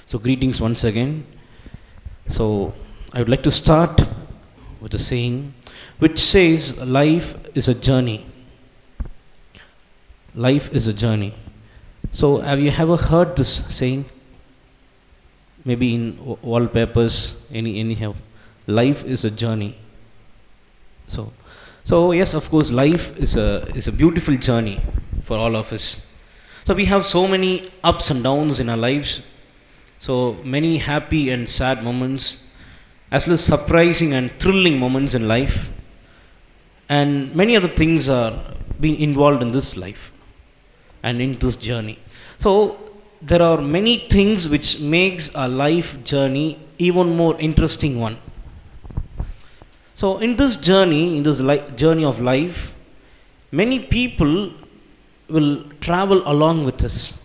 So greetings once again. So I would like to start with a saying which says life is a journey. Life is a journey. So have you ever heard this saying? Maybe in wallpapers, anyhow. Life is a journey. So yes, of course, life is a beautiful journey for all of us. So we have so many ups and downs in our lives. So many happy and sad moments, as well as surprising and thrilling moments in life. And many other things are being involved in this life and in this journey. So there are many things which makes our life journey even more interesting one. So in this journey, journey of life, many people will travel along with us.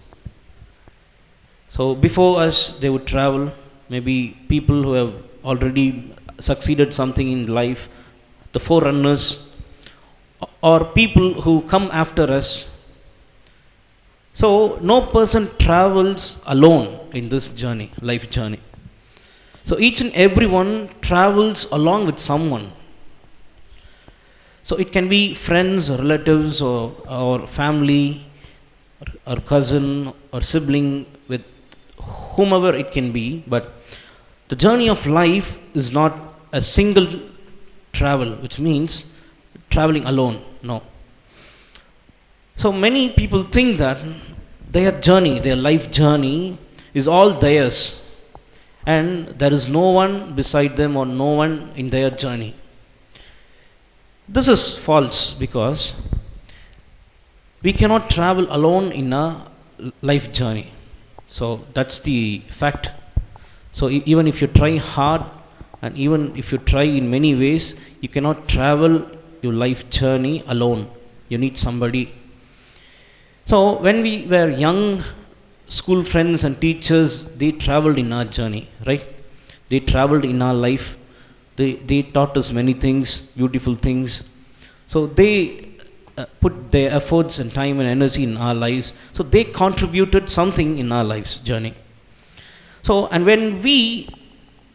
So before us, they would travel. Maybe people who have already succeeded something in life, the forerunners, or people who come after us. So no person travels alone in this journey, life journey. So each and everyone travels along with someone. So it can be friends or relatives or family or cousin or sibling, with whomever it can be. But the journey of life is not a single travel, which means traveling alone. No. So many people think that their journey, their life journey, is all theirs, and there is no one beside them or no one in their journey. This is false, because we cannot travel alone in a life journey. So that's the fact. So even if you try hard, and even if you try in many ways, you cannot travel your life journey alone. You need somebody. So when we were young, school friends and teachers, they traveled in our journey, right? They traveled in our life. They taught us many things, beautiful things. So they put their efforts and time and energy in our lives. So they contributed something in our life's journey. So, and when we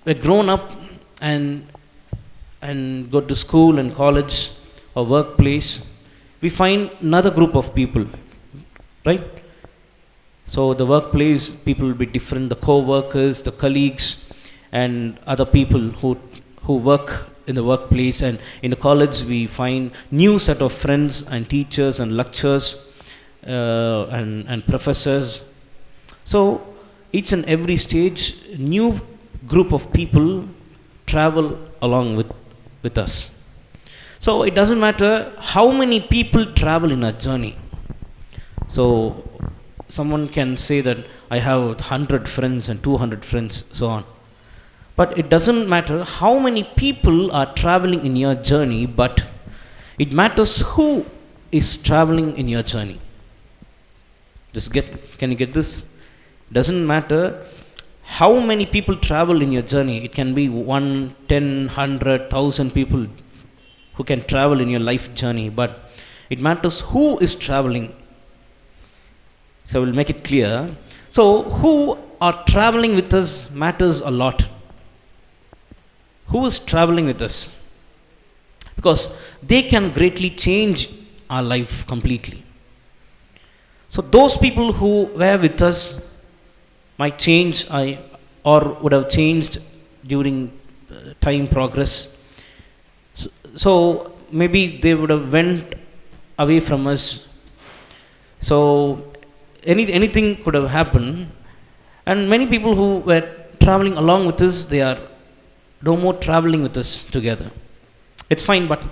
were grown up and go to school and college or workplace, we find another group of people, right? So the workplace, people will be different, the co-workers, the colleagues, and other people who work in the workplace. And in the college, we find new set of friends and teachers and lecturers and professors. So each and every stage, new group of people travel along with us. So it doesn't matter how many people travel in a journey. So someone can say that I have 100 friends and 200 friends, so on. But it doesn't matter how many people are traveling in your journey, but it matters who is traveling in your journey. Can you get this? Doesn't matter how many people travel in your journey. It can be 1, 10, 100, 1,000 people who can travel in your life journey, but it matters who is traveling. So we'll make it clear. So who are traveling with us matters a lot. Who is traveling with us? Because they can greatly change our life completely. So those people who were with us might change or would have changed during time progress. So maybe they would have went away from us. So anything could have happened. And many people who were traveling along with us, they are no more traveling with us together. It's fine, but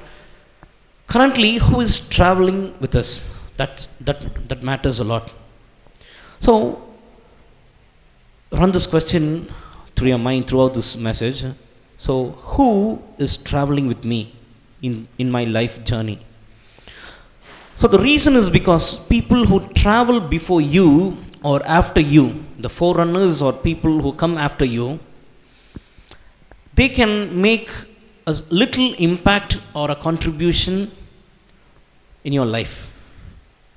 currently, who is traveling with us? That matters a lot. So run this question through your mind throughout this message. So who is traveling with me in my life journey? So the reason is because people who travel before you or after you, the forerunners or people who come after you, they can make a little impact or a contribution in your life.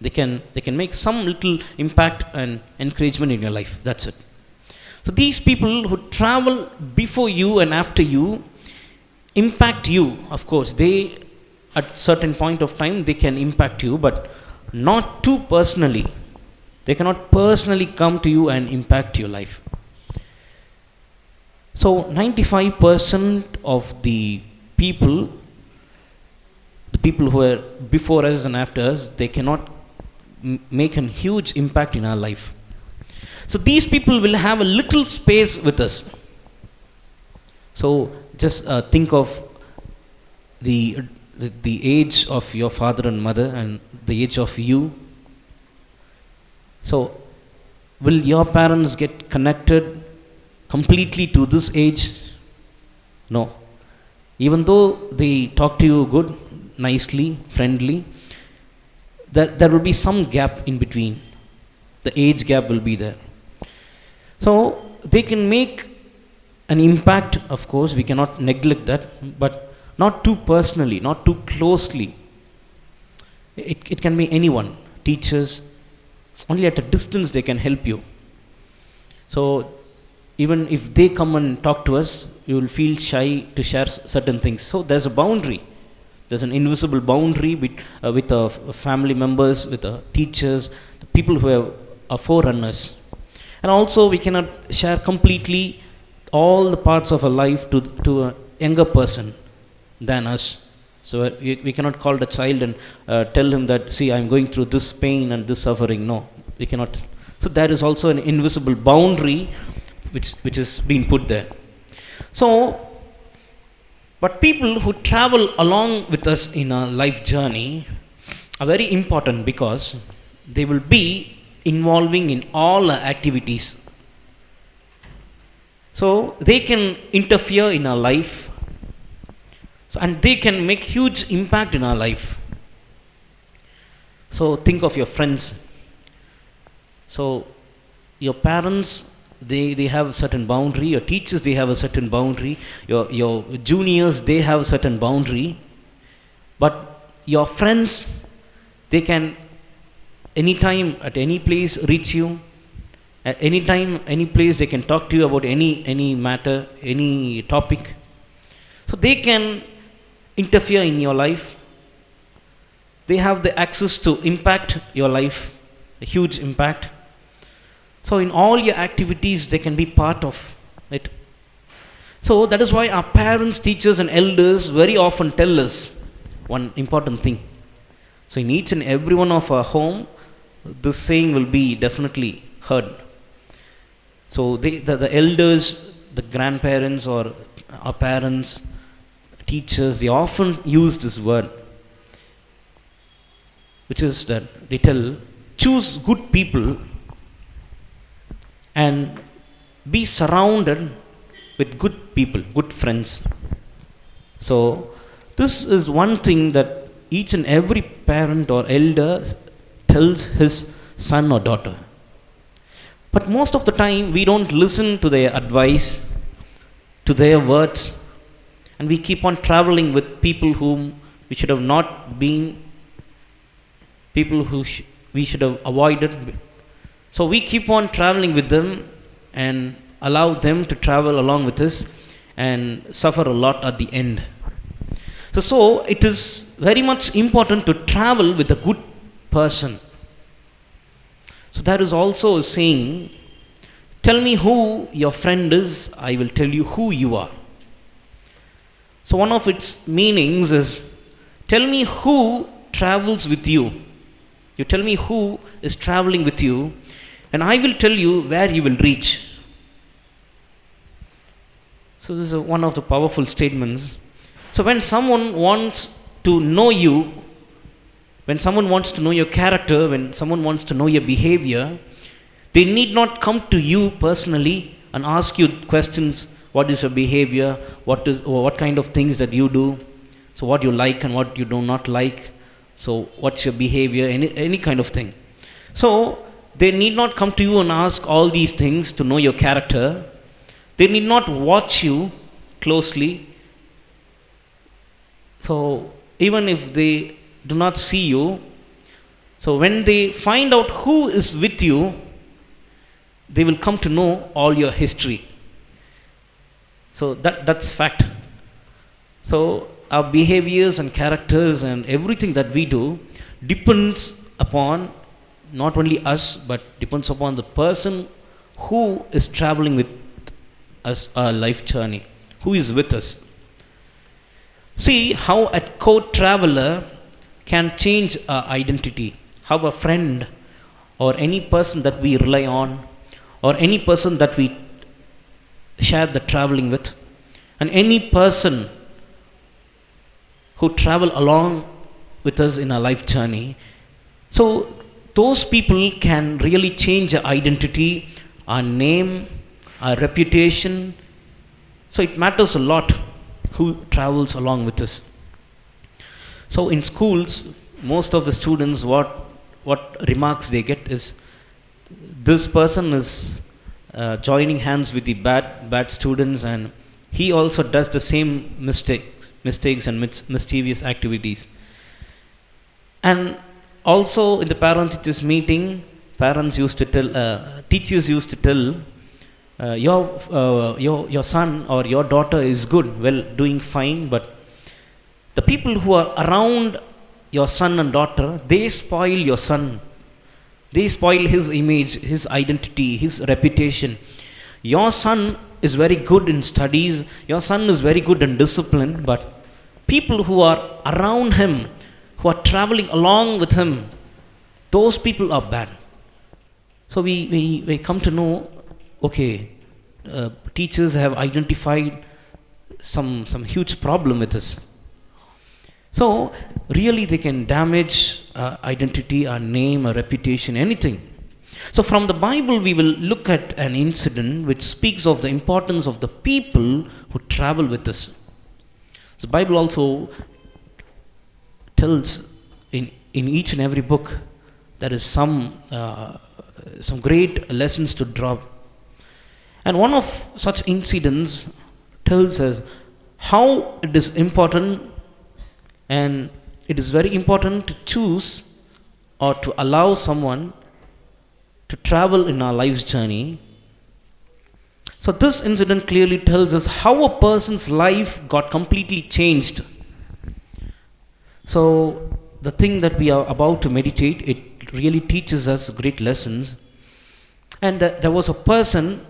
They can make some little impact and encouragement in your life. That's it. So these people who travel before you and after you impact you. Of course, they at certain point of time they can impact you, but not too personally. They cannot personally come to you and impact your life. So 95% of the people who are before us and after us, they cannot make a huge impact in our life. So these people will have a little space with us. So just think of the age of your father and mother and the age of you. So will your parents get connected completely to this age? No. Even though they talk to you good, nicely, friendly, there will be some gap in between. The age gap will be there. So they can make an impact, of course, we cannot neglect that, but not too personally, not too closely. It can be anyone, teachers, only at a distance they can help you. So even if they come and talk to us, you will feel shy to share certain things. So there's a boundary. There's an invisible boundary with family members, with teachers, the people who are forerunners. And also we cannot share completely all the parts of our life to a younger person than us. So we cannot call the child and tell him that, see, I'm going through this pain and this suffering. No, we cannot. So there is also an invisible boundary which is being put there. So, but people who travel along with us in our life journey are very important, because they will be involving in all our activities. So they can interfere in our life. So, and they can make huge impact in our life. So think of your friends. So your parents, they have a certain boundary. Your teachers, they have a certain boundary. Your juniors, they have a certain boundary. But your friends, they can anytime, at any place, reach you. At any time, any place, they can talk to you about any matter, any topic. So they can interfere in your life. They have the access to impact your life, a huge impact. So in all your activities, they can be part of it. So that is why our parents, teachers and elders very often tell us one important thing. So in each and every one of our home, this saying will be definitely heard. So the elders, the grandparents or our parents, teachers, they often use this word, which is that they tell, choose good people and be surrounded with good people, good friends. So this is one thing that each and every parent or elder tells his son or daughter. But most of the time we don't listen to their advice, to their words, and we keep on traveling with people whom we should have not been, people who we should have avoided. So we keep on traveling with them and allow them to travel along with us and suffer a lot at the end. So it is very much important to travel with a good person. So there is also a saying, tell me who your friend is, I will tell you who you are. So one of its meanings is, tell me who travels with you. You tell me who is traveling with you, and I will tell you where you will reach. So this is one of the powerful statements. So when someone wants to know you, when someone wants to know your character, when someone wants to know your behavior, they need not come to you personally and ask you questions. What is your behavior? What kind of things that you do? So what you like and what you do not like. So what's your behavior? Any kind of thing. So they need not come to you and ask all these things to know your character. They need not watch you closely. So even if they do not see you, so when they find out who is with you, they will come to know all your history. So that's fact. So our behaviors and characters and everything that we do depends upon not only us, but depends upon the person who is traveling with us, our life journey, who is with us. See how a co-traveler can change our identity. How a friend or any person that we rely on, or any person that we share the traveling with, and any person who travel along with us in our life journey. So those people can really change our identity, our name, our reputation. So it matters a lot who travels along with us. So in schools, most of the students, what remarks they get is, this person is joining hands with the bad students, and he also does the same mistakes and mischievous activities. And also in the parent-teachers meeting, teachers used to tell, your son or your daughter is good, well, doing fine, but the people who are around your son and daughter, they spoil your son. They spoil his image, his identity, his reputation. Your son is very good in studies, your son is very good in discipline, but people who are around him, who are traveling along with him, those people are bad. So we come to know, okay, teachers have identified some huge problem with this. So really they can damage our identity, our name, our reputation, anything. So from the Bible we will look at an incident which speaks of the importance of the people who travel with us. So the Bible also tells in each and every book there is some great lessons to draw. And one of such incidents tells us how it is important, and it is very important to choose or to allow someone to travel in our life's journey. So this incident clearly tells us how a person's life got completely changed. So the thing that we are about to meditate, it really teaches us great lessons. And there was a person,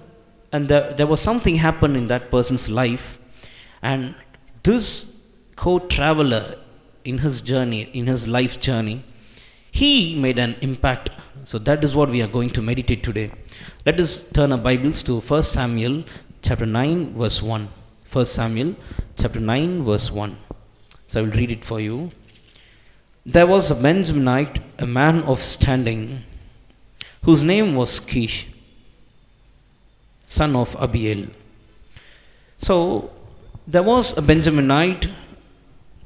and there was something happened in that person's life, and this co-traveler in his journey, in his life journey, he made an impact. So that is what we are going to meditate today. Let us turn our Bibles to 1 Samuel chapter 9 verse 1. 1 Samuel chapter 9 verse 1. So I will read it for you. There was a Benjaminite, a man of standing, whose name was Kish, son of Abiel. So there was a Benjaminite,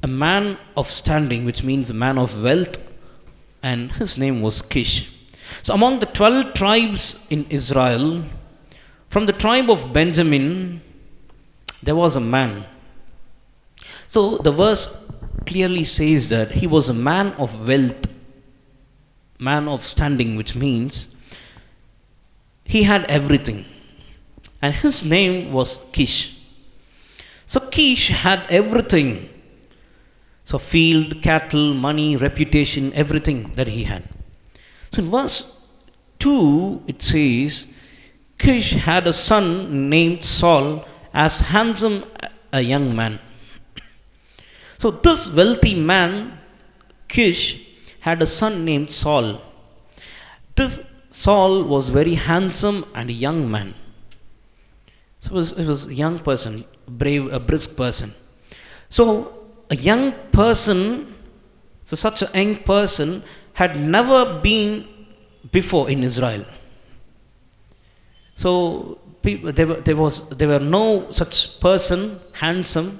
a man of standing, which means a man of wealth, and his name was Kish. So among the 12 tribes in Israel, from the tribe of Benjamin, there was a man. So the verse clearly says that he was a man of wealth, man of standing, which means he had everything. And his name was Kish. So Kish had everything. So field, cattle, money, reputation, everything that he had. So in verse 2 it says, Kish had a son named Saul, as handsome a young man. So this wealthy man, Kish, had a son named Saul. This Saul was very handsome and a young man. So it was a young person, brave, a brisk person. So a young person, so such a young person had never been before in Israel. So there were no such person handsome,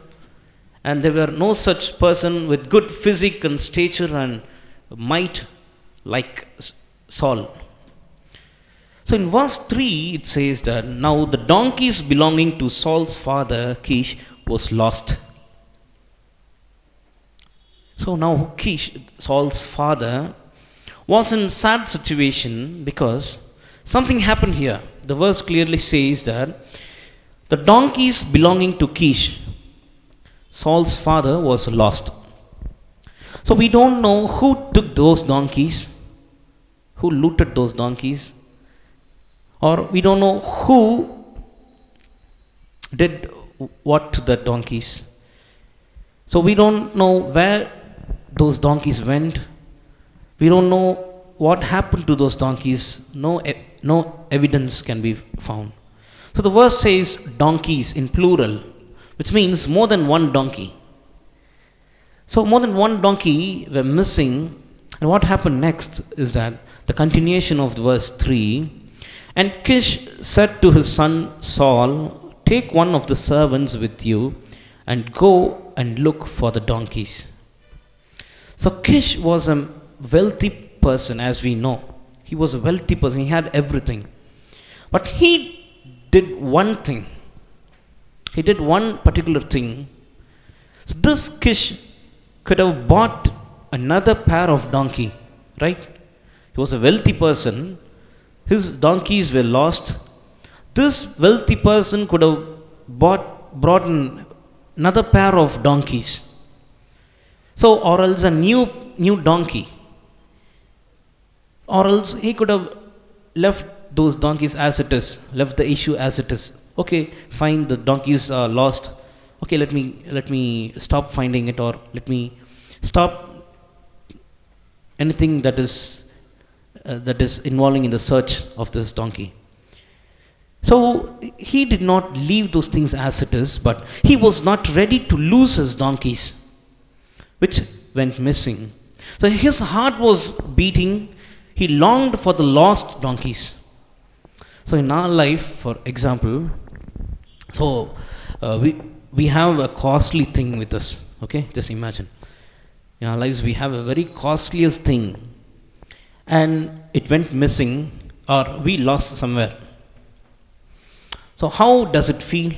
and there were no such person with good physique and stature and might like Saul. So in verse 3 it says that now the donkeys belonging to Saul's father Kish was lost. So now Kish, Saul's father, was in sad situation because something happened here. the verse clearly says that the donkeys belonging to Kish, Saul's father, was lost. So we don't know who took those donkeys, who looted those donkeys, or we don't know who did what to the donkeys. So we don't know where those donkeys went. We don't know what happened to those donkeys. No evidence can be found. So the verse says donkeys in plural, which means more than one donkey. So more than one donkey were missing. And what happened next is that the continuation of verse 3. And Kish said to his son Saul, take one of the servants with you and go and look for the donkeys. So Kish was a wealthy person, as we know. He was a wealthy person. He had everything. But he did one thing. He did one particular thing. So this Kish could have bought another pair of donkey, right? He was a wealthy person. His donkeys were lost. This wealthy person could have brought another pair of donkeys. So, or else a new donkey. Or else he could have left those donkeys as it is, left the issue as it is. Okay, fine, the donkeys are lost. Okay, let me stop finding it, or let me stop anything that is involving in the search of this donkey. So he did not leave those things as it is, but he was not ready to lose his donkeys, which went missing. So his heart was beating. He longed for the lost donkeys. So in our life, for example, we have a costly thing with us. Okay, just imagine. In our lives, we have a very costliest thing, and it went missing, or we lost somewhere. So how does it feel?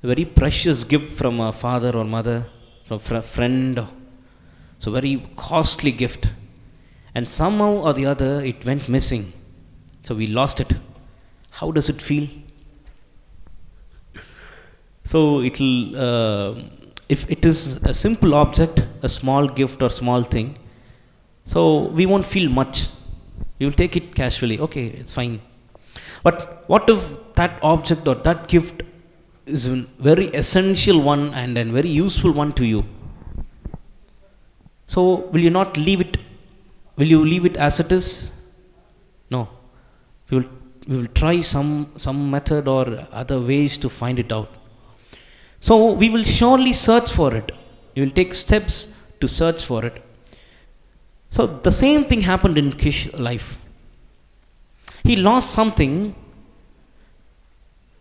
A very precious gift from a father or mother, from a friend. So very costly gift. And somehow or the other it went missing. So we lost it. How does it feel? So if it is a simple object, a small gift or small thing, so we won't feel much. We will take it casually. Okay, it's fine. But what if that object or that gift is a very essential one and a very useful one to you? So will you not leave it? Will you leave it as it is? No. We will try some method or other ways to find it out. So we will surely search for it. We will take steps to search for it. So the same thing happened in Kish's life. He lost something,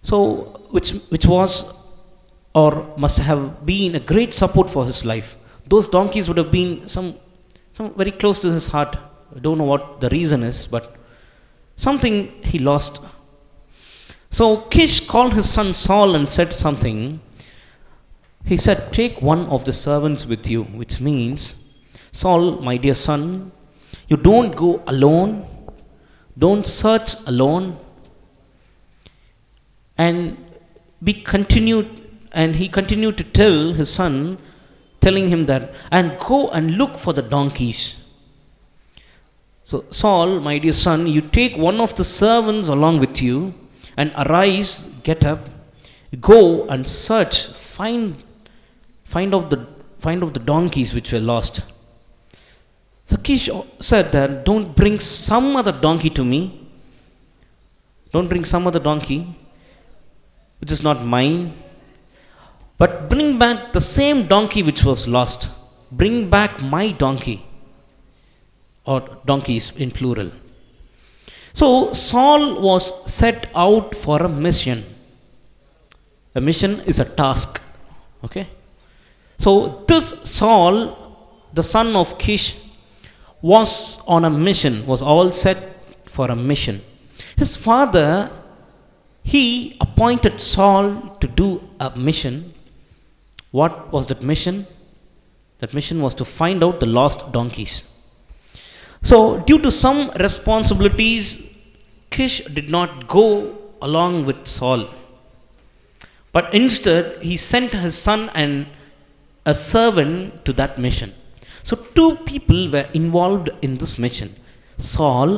so which was or must have been a great support for his life. Those donkeys would have been some very close to his heart. I don't know what the reason is, but something he lost. So Kish called his son Saul and said something. He said, take one of the servants with you, which means, Saul, my dear son, you don't go alone. Don't search alone. And he continued to tell his son, telling him that, and go and look for the donkeys. So Saul, my dear son, you take one of the servants along with you, and arise, get up, go and search, find out the donkeys which were lost. So Kish said that, don't bring some other donkey to me. Don't bring some other donkey, which is not mine. But bring back the same donkey which was lost. Bring back my donkey. Or donkeys in plural. So Saul was set out for a mission. A mission is a task. Okay. So this Saul, the son of Kish, was on a mission, was all set for a mission. His father, he appointed Saul to do a mission. What was that mission? That mission was to find out the lost donkeys. So due to some responsibilities, Kish did not go along with Saul, but instead he sent his son and a servant to that mission. So, two people were involved in this mission, Saul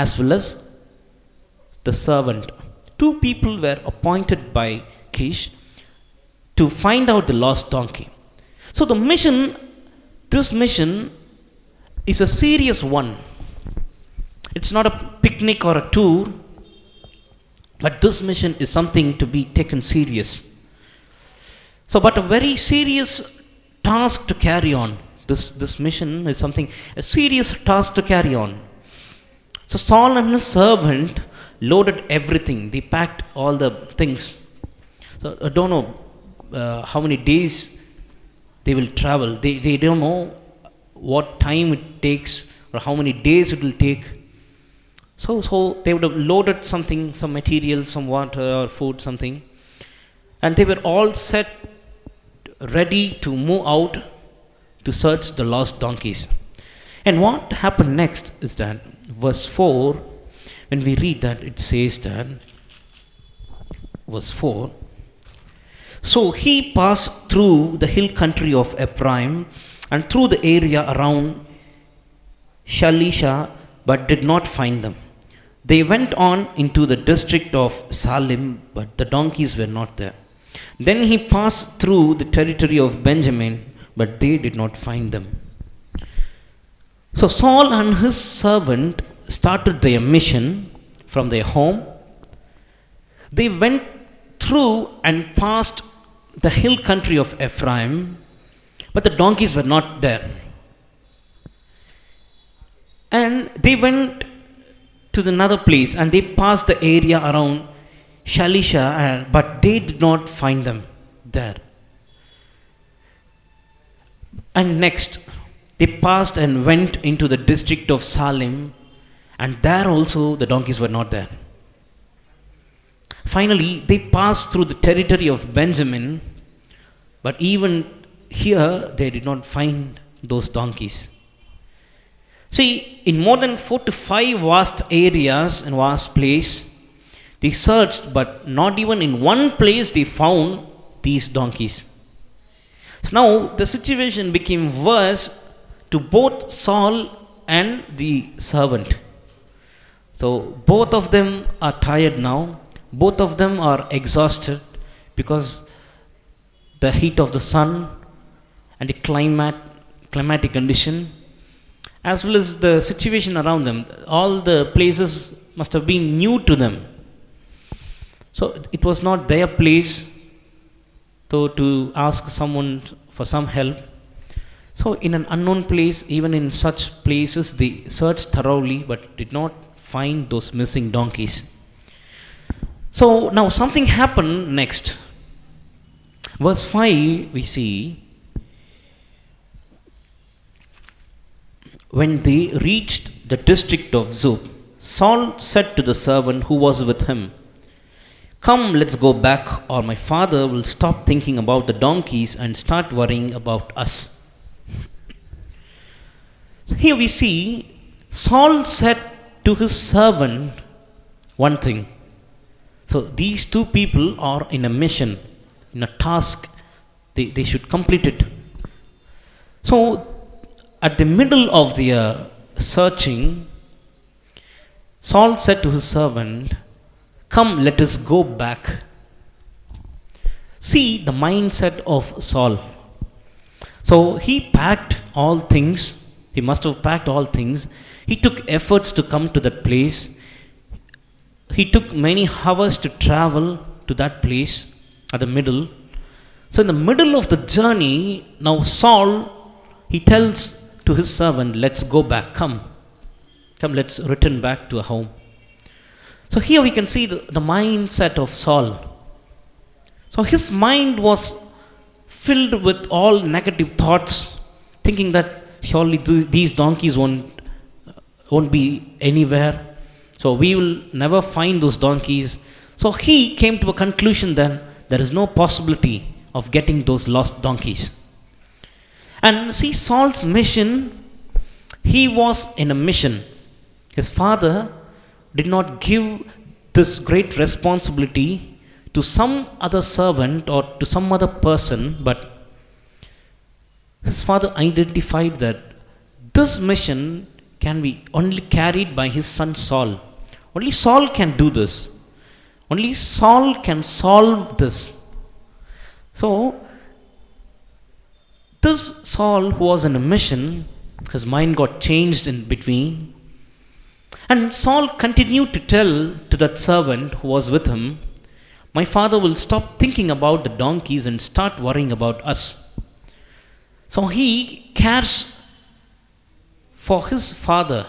as well as the servant. Two people were appointed by Kish to find out the lost donkey. So, this mission is a serious one. It's not a picnic or a tour, but this mission is something to be taken serious. So, but a very serious task to carry on. This mission is a serious task to carry on. So Saul and his servant loaded everything. They packed all the things. So I don't know how many days they will travel. They don't know what time it takes or how many days it will take. So they would have loaded something, some material, some water or food, something. And they were all set, ready to move out to search the lost donkeys. And what happened next is that verse 4, when we read that, it says that, verse 4, so he passed through the hill country of Ephraim and through the area around Shalisha, but did not find them. They went on into the district of Salim, but the donkeys were not there. Then he passed through the territory of Benjamin, but they did not find them. So Saul and his servant started their mission from their home. They went through and passed the hill country of Ephraim, but the donkeys were not there. And they went to another place and they passed the area around Shalisha, but they did not find them there. And next, they passed and went into the district of Salim, and there also the donkeys were not there. Finally, they passed through the territory of Benjamin, but even here they did not find those donkeys. See, in more than 4 to 5 vast areas and vast place, they searched, but not even in one place they found these donkeys. So now the situation became worse to both Saul and the servant. So both of them are tired now. Both of them are exhausted because the heat of the sun and the climatic condition, as well as the situation around them. All the places must have been new to them. So it was not their place to ask someone for some help. So in an unknown place, even in such places, they searched thoroughly but did not find those missing donkeys. So now something happened next. Verse 5 we see, when they reached the district of Zub, Saul said to the servant who was with him, "Come, let's go back, or my father will stop thinking about the donkeys and start worrying about us." So here we see Saul said to his servant one thing. So these two people are in a mission, in a task. They should complete it. So at the middle of their searching, Saul said to his servant, "Come, let us go back." See the mindset of Saul. So he packed all things. He must have packed all things. He took efforts to come to that place. He took many hours to travel to that place at the middle. So in the middle of the journey, now Saul, he tells to his servant, "Let's go back. Come, let's return back to our home." So here we can see the mindset of Saul. So his mind was filled with all negative thoughts, thinking that surely these donkeys won't be anywhere. So we will never find those donkeys. So he came to a conclusion that there is no possibility of getting those lost donkeys. And see, Saul's mission, he was in a mission. His father did not give this great responsibility to some other servant or to some other person, but his father identified that this mission can be only carried by his son Saul. Only Saul can do this. Only Saul can solve this. So, this Saul who was on a mission, his mind got changed in between. And Saul continued to tell to that servant who was with him, my father will stop thinking about the donkeys and start worrying about us. So he cares for his father.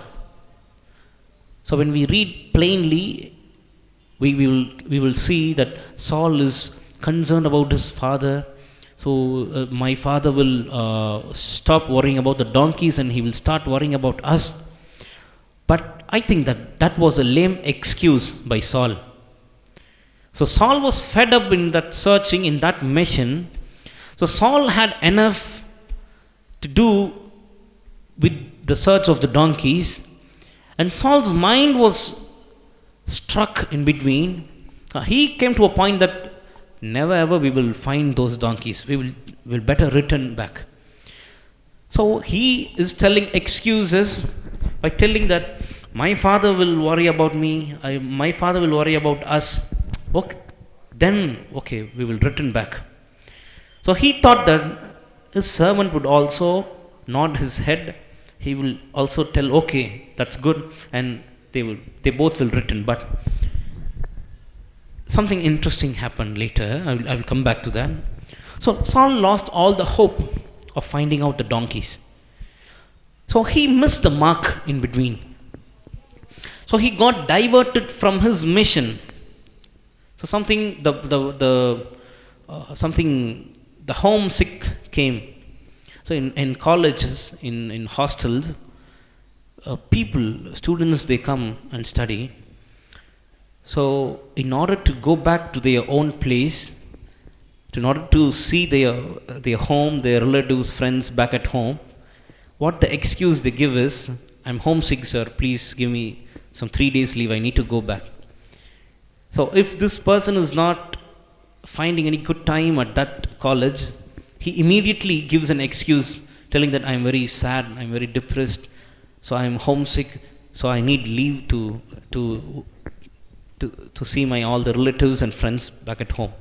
So when we read plainly, we will see that Saul is concerned about his father. So my father will stop worrying about the donkeys and he will start worrying about us. But I think that was a lame excuse by Saul. So Saul was fed up in that searching, in that mission. So Saul had enough to do with the search of the donkeys. And Saul's mind was struck in between. He came to a point that never ever we will find those donkeys. We will better return back. So he is telling excuses by telling that my father will worry about me. My father will worry about us. Okay, then we will return back. So he thought that his servant would also nod his head. He will also tell, okay, that's good, and they both will return. But something interesting happened later. I will come back to that. So Saul lost all the hope of finding out the donkeys. So he missed the mark in between. So he got diverted from his mission. So the homesick came. So in colleges, in hostels, students, they come and study. So in order to go back to their own place, in order to see their home, their relatives, friends back at home, what the excuse they give is, I'm homesick, sir, please give me some 3 days leave, I need to go back. So if this person is not finding any good time at that college, he immediately gives an excuse telling that I'm very sad, I'm very depressed, so I'm homesick, so I need leave to see all the relatives and friends back at home.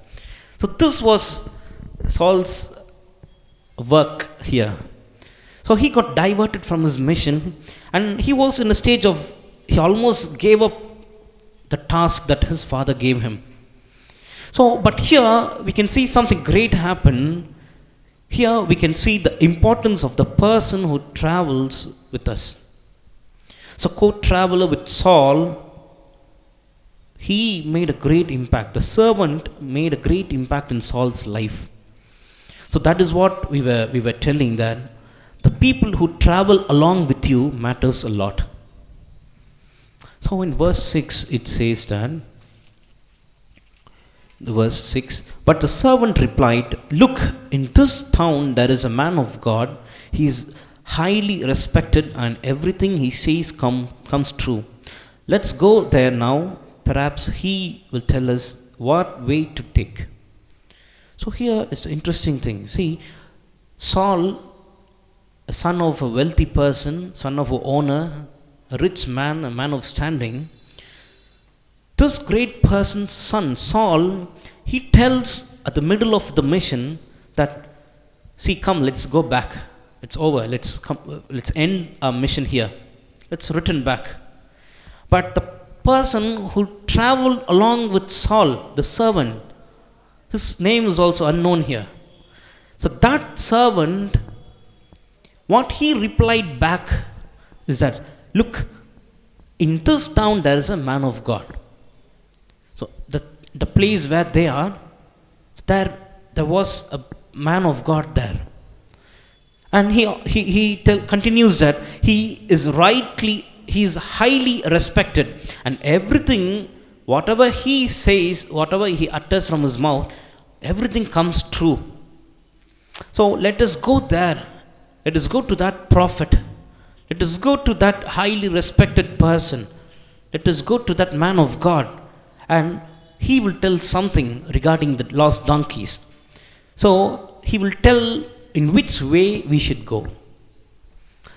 So this was Saul's work here. So he got diverted from his mission, and he was in a stage of, he almost gave up the task that his father gave him. So, but here we can see something great happen. Here we can see the importance of the person who travels with us. So, co-traveler with Saul, he made a great impact. The servant made a great impact in Saul's life. So that is what we were telling, that the people who travel along with you matters a lot. So in verse 6 it says that, verse 6, but the servant replied, look, in this town there is a man of God. He is highly respected and everything he says comes true. Let's go there now. Perhaps he will tell us what way to take. So here is the interesting thing. See, Saul, a son of a wealthy person, son of an owner, a rich man, a man of standing, this great person's son, Saul, he tells at the middle of the mission that, see, come, let's go back. It's over. Let's end our mission here. Let's return back. But the person who traveled along with Saul, the servant, his name is also unknown here. So that servant, what he replied back is that, look, in this town there is a man of God. So the place where they are, there was a man of God there. And he continues that he is highly respected, and everything, whatever he says, whatever he utters from his mouth, everything comes true. So let us go there. Let us go to that prophet. Let us go to that highly respected person. let us go to that man of God, and he will tell something regarding the lost donkeys. So he will tell in which way we should go.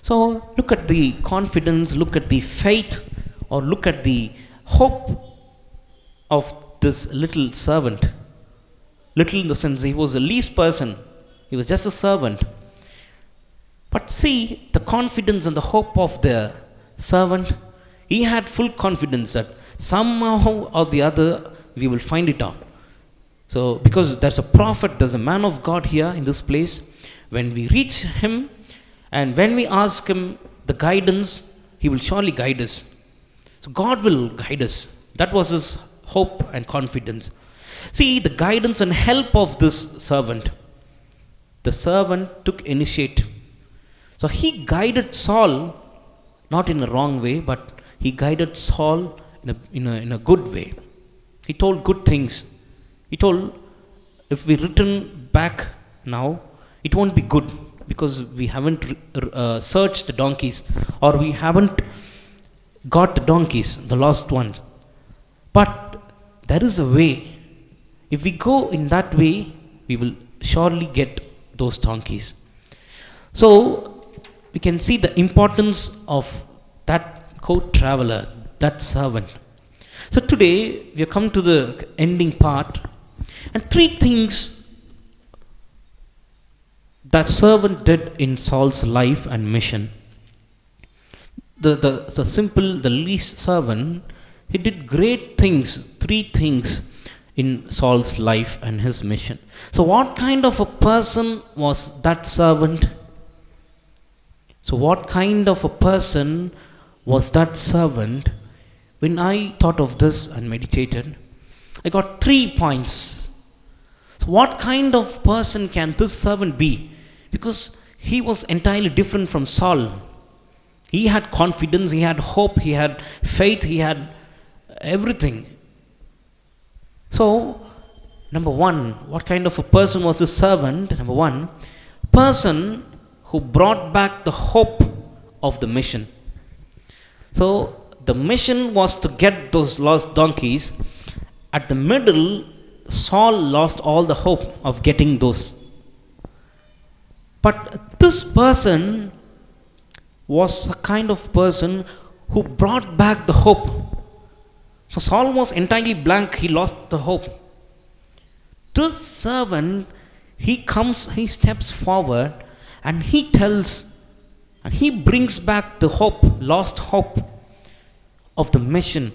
So look at the confidence, look at the faith, or look at the hope of this little servant. Little in the sense he was the least person, he was just a servant. But see the confidence and the hope of the servant. He had full confidence that somehow or the other we will find it out. So because there's a prophet, there's a man of God here in this place, when we reach him and when we ask him the guidance, he will surely guide us. So God will guide us. That was his hope and confidence. See the guidance and help of this servant. The servant took initiative. So he guided Saul not in a wrong way, but he guided Saul in a good way. He told good things. He told, if we return back now, it won't be good because we haven't searched the donkeys, or we haven't got the donkeys, the lost ones. But there is a way. If we go in that way, we will surely get those donkeys. So we can see the importance of that co-traveler, that servant. So today we have come to the ending part, and three things that servant did in Saul's life and mission. The simple, the least servant, he did great things, three things in Saul's life and his mission. So what kind of a person was that servant? So what kind of a person was that servant? When I thought of this and meditated, I got 3 points. So what kind of person can this servant be? Because he was entirely different from Saul. He had confidence, he had hope, he had faith, he had everything. So, number one, what kind of a person was this servant? Number one, person who brought back the hope of the mission. So, the mission was to get those lost donkeys. At the middle, Saul lost all the hope of getting those. But this person was a kind of person who brought back the hope. So Saul was entirely blank, he lost the hope. This servant, he steps forward and he tells, and he brings back the hope, lost hope of the mission.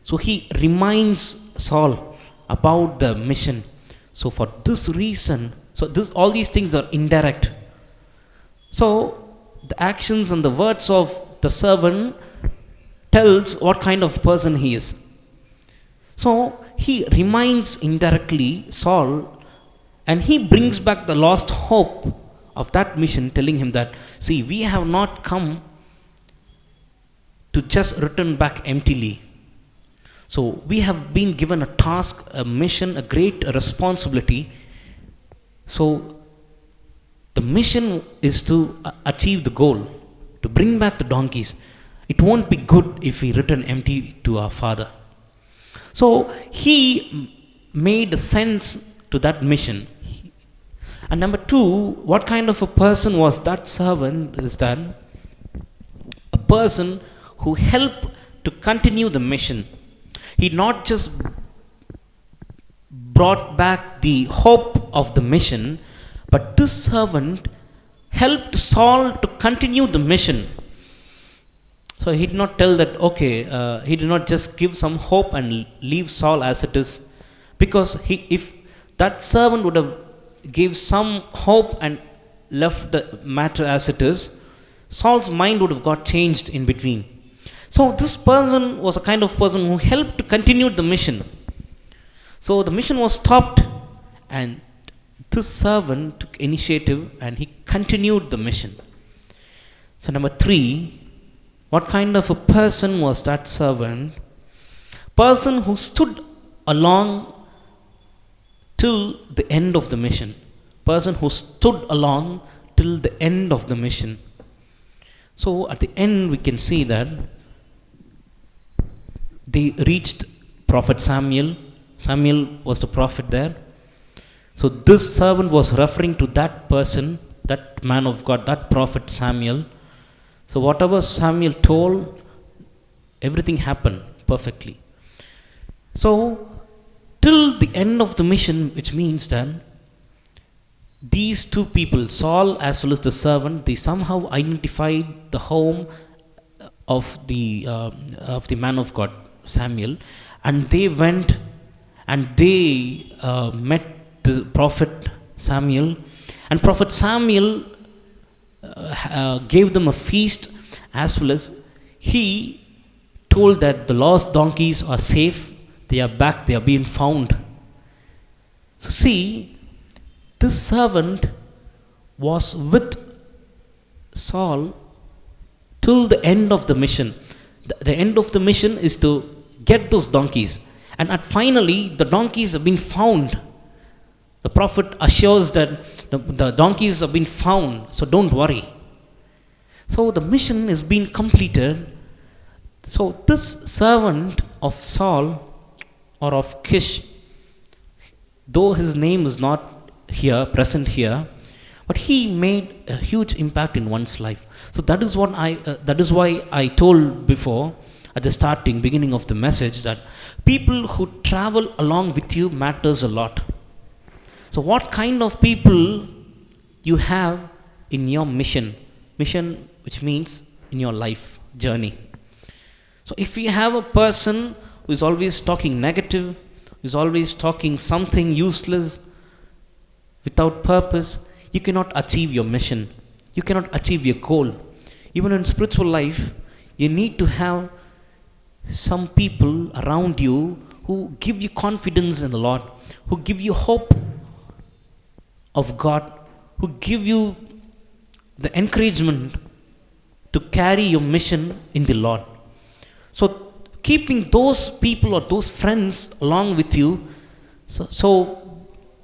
So he reminds Saul about the mission. So for this reason, all these things are indirect. So the actions and the words of the servant tells what kind of person he is. So he reminds indirectly Saul, and he brings back the lost hope of that mission, telling him that, see, we have not come to just return back emptily. So we have been given a task, a mission, a great responsibility. So the mission is to achieve the goal, to bring back the donkeys. It won't be good if we return empty to our Father. So he made sense to that mission. And number two, what kind of a person was that servant? Is that a person who helped to continue the mission. He not just brought back the hope of the mission, but this servant helped Saul to continue the mission. So he did not tell that, okay, he did not just give some hope and leave Saul as it is. Because if that servant would have gave some hope and left the matter as it is, Saul's mind would have got changed in between. So this person was a kind of person who helped to continue the mission. So the mission was stopped, and this servant took initiative and he continued the mission. So number three, what kind of a person was that servant? Person who stood along till the end of the mission. Person who stood along till the end of the mission. So at the end we can see that they reached prophet Samuel. Samuel was the prophet there. So this servant was referring to that person, that man of God, that prophet Samuel. So whatever Samuel told, everything happened perfectly. So till the end of the mission, which means that these two people, Saul as well as the servant, they somehow identified the home of the man of God Samuel, and they went and they met the prophet Samuel, and prophet Samuel gave them a feast, as well as he told that the lost donkeys are safe, they are back, they are being found. So see, this servant was with Saul till the end of the mission. The end of the mission is to get those donkeys, and at finally the donkeys have been found. The prophet assures that the donkeys have been found, so don't worry. So the mission is being completed. So this servant of Saul or of Kish, though his name is not here present here, but he made a huge impact in one's life. So that is why I told before at the beginning of the message, that people who travel along with you matters a lot. So what kind of people you have in your mission, which means in your life journey. So if you have a person who is always talking negative, who is always talking something useless, without purpose, you cannot achieve your mission. You cannot achieve your goal. Even in spiritual life, you need to have some people around you who give you confidence in the Lord, who give you hope of God, who give you the encouragement to carry your mission in the Lord. So keeping those people or those friends along with you, so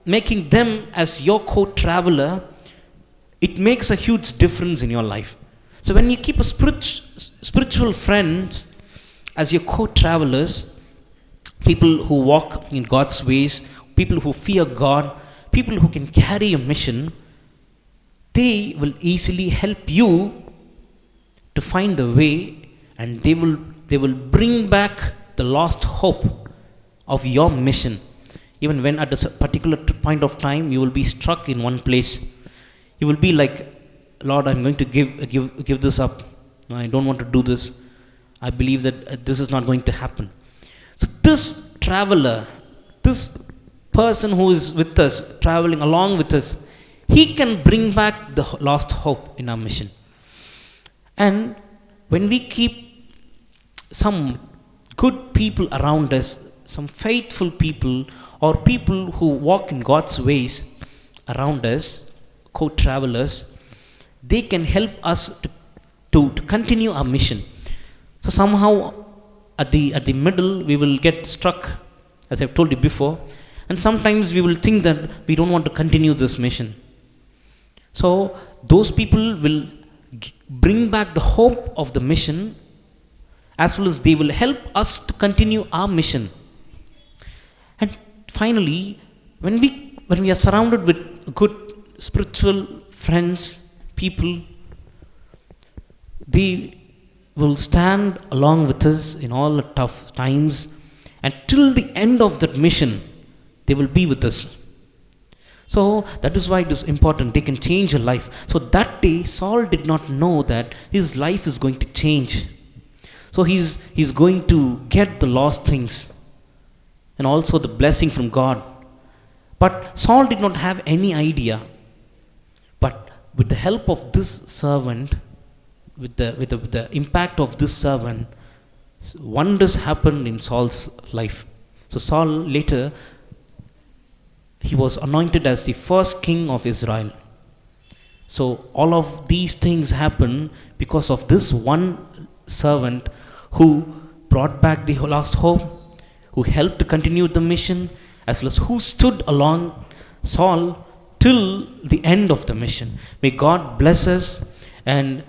making them as your co-traveler, it makes a huge difference in your life. So when you keep a spiritual friends as your co-travelers, people who walk in God's ways, people who fear God, people who can carry a mission, they will easily help you to find the way, and they will bring back the lost hope of your mission. Even when at a particular point of time you will be struck in one place, you will be like, Lord, I'm going to give this up. No, I don't want to do this. I believe that this is not going to happen. So this traveler, this person who is with us, traveling along with us, he can bring back the lost hope in our mission. And when we keep some good people around us, some faithful people, or people who walk in God's ways around us, co-travelers, they can help us to continue our mission. So somehow at the middle we will get struck, as I've told you before, and sometimes we will think that we don't want to continue this mission. So those people will bring back the hope of the mission, as well as they will help us to continue our mission. And finally, when we are surrounded with good spiritual friends, people, they will stand along with us in all the tough times, and till the end of that mission, they will be with us. So that is why it is important. They can change your life. So that day, Saul did not know that his life is going to change. So he's going to get the lost things and also the blessing from God. But Saul did not have any idea. But with the help of this servant, with the impact of this servant, wonders happened in Saul's life. So Saul later, he was anointed as the first king of Israel. So all of these things happened because of this one servant who brought back the lost hope, who helped to continue the mission, as well as who stood along Saul till the end of the mission. May God bless us, and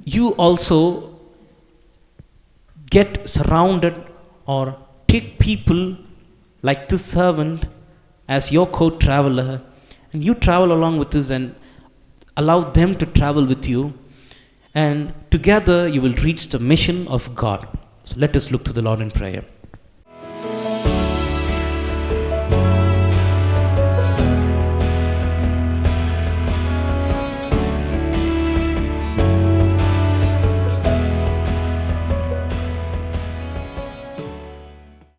you also get surrounded or take people like this servant as your co-traveler, and you travel along with us and allow them to travel with you, and together you will reach the mission of God. So let us look to the Lord in prayer.